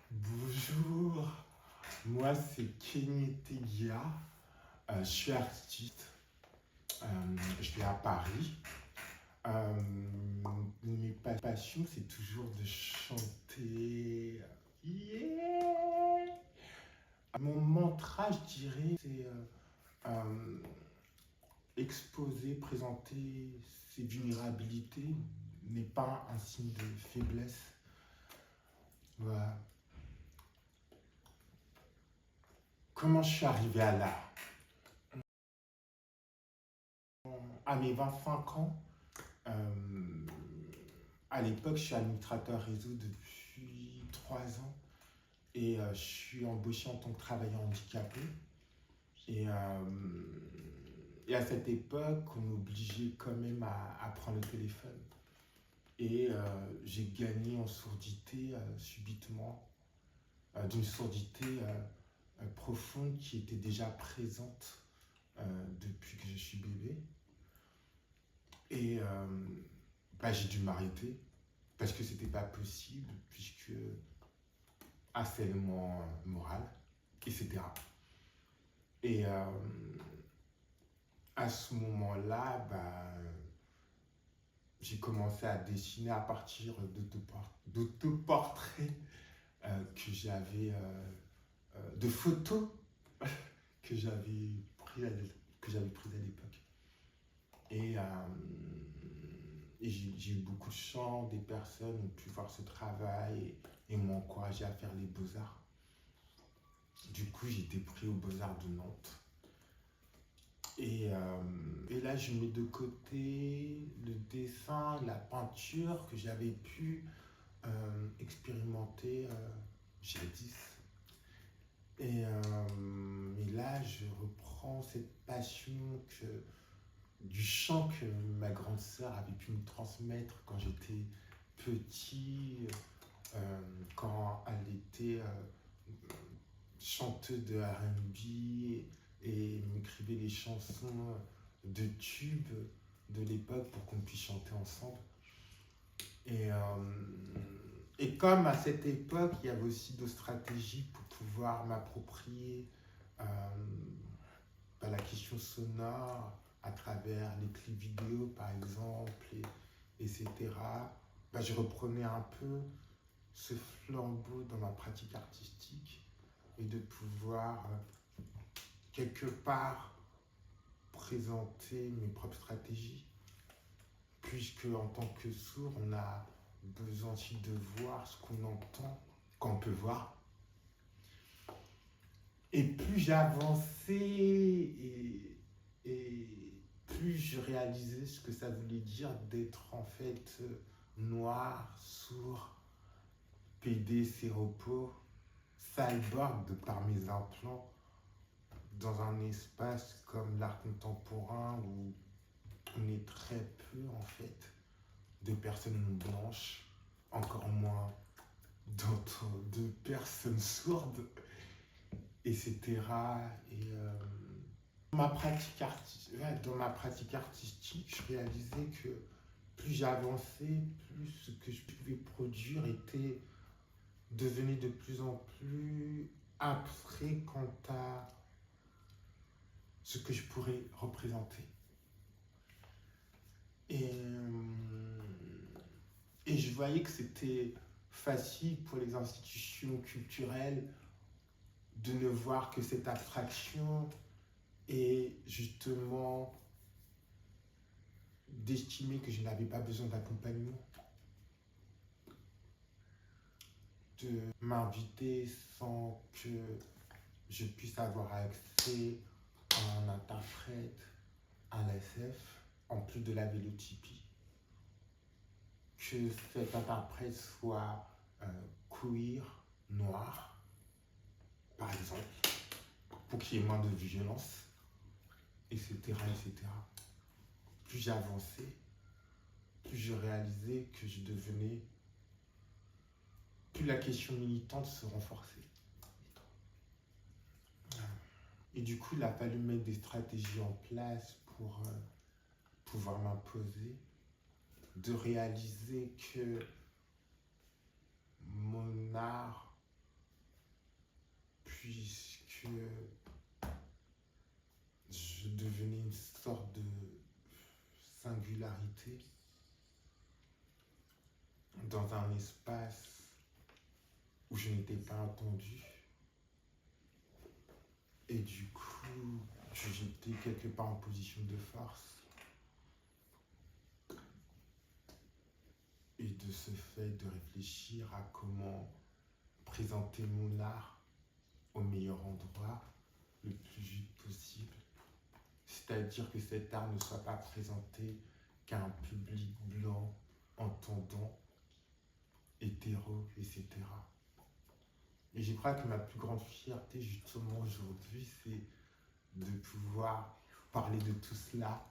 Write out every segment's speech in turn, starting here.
Bonjour, moi c'est Kenny Tegia, je suis artiste, je vis à Paris. Mes passions c'est toujours de chanter. Yeah. Mon mantra, je dirais, c'est exposer, présenter ses vulnérabilités n'est pas un signe de faiblesse. Voilà. Comment je suis arrivé à là? À mes 25 ans, euh, à l'époque, je suis administrateur réseau depuis 3 ans et je suis embauché en tant que travailleur handicapé. Et, et à cette époque, on m'obligeait quand même à prendre le téléphone. Et j'ai gagné en surdité subitement, d'une surdité profonde qui était déjà présente depuis que je suis bébé. Et j'ai dû m'arrêter parce que c'était pas possible, puisque harcèlement moral, etc. Et à ce moment-là, j'ai commencé à dessiner à partir d'autoportraits que j'avais, de photos que j'avais prises à l'époque. Et, j'ai eu beaucoup de chance, des personnes ont pu voir ce travail et m'ont encouragé à faire les beaux-arts. Du coup, j'ai été pris aux Beaux-Arts de Nantes. Et là, je mets de côté le dessin, la peinture que j'avais pu expérimenter jadis. Et là, je reprends cette passion du chant que ma grande sœur avait pu me transmettre quand j'étais petit, quand elle était chanteuse de R&B et m'écrivait des chansons de tubes de l'époque pour qu'on puisse chanter ensemble. Et comme à cette époque, il y avait aussi d'autres stratégies pour pouvoir m'approprier la question sonore à travers les clips vidéo par exemple, etc. Je reprenais un peu ce flambeau dans ma pratique artistique et de pouvoir quelque part présenter mes propres stratégies, puisque en tant que sourd, on a besoin aussi de voir ce qu'on entend, qu'on peut voir. Et plus j'avançais et plus je réalisais ce que ça voulait dire d'être en fait noir, sourd, PD, séropos, cyborg de par mes implants, dans un espace comme l'art contemporain où on est très peu en fait de personnes blanches, encore moins de personnes sourdes, etc. Et dans ma pratique artistique, je réalisais que plus j'avançais, plus ce que je pouvais produire devenait de plus en plus abstrait quant à ce que je pourrais représenter. Et je voyais que c'était facile pour les institutions culturelles de ne voir que cette abstraction et justement d'estimer que je n'avais pas besoin d'accompagnement, de m'inviter sans que je puisse avoir accès à un interprète, à l'ASF, en plus de la vélotypie. Que cet interprète soit queer, noir, par exemple, pour qu'il y ait moins de violence, etc., etc. Plus j'avançais, plus je réalisais que je devenais, plus la question militante se renforçait. Et du coup, il a fallu mettre des stratégies en place pour pouvoir m'imposer, de réaliser que mon art, puisque je devenais une sorte de singularité dans un espace où je n'étais pas entendu. Et du coup, j'étais quelque part en position de force. Et de ce fait, de réfléchir à comment présenter mon art au meilleur endroit, le plus vite possible. C'est-à-dire que cet art ne soit pas présenté qu'à un public blanc, entendant, hétéro, etc. Et je crois que ma plus grande fierté, justement, aujourd'hui, c'est de pouvoir parler de tout cela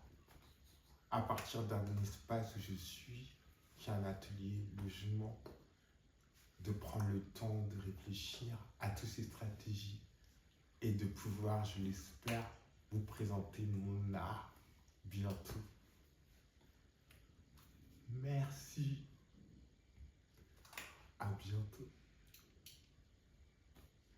à partir d'un espace où je suis, qui est un atelier logement, de prendre le temps de réfléchir à toutes ces stratégies et de pouvoir, je l'espère, vous présenter mon art bientôt. Merci. À bientôt.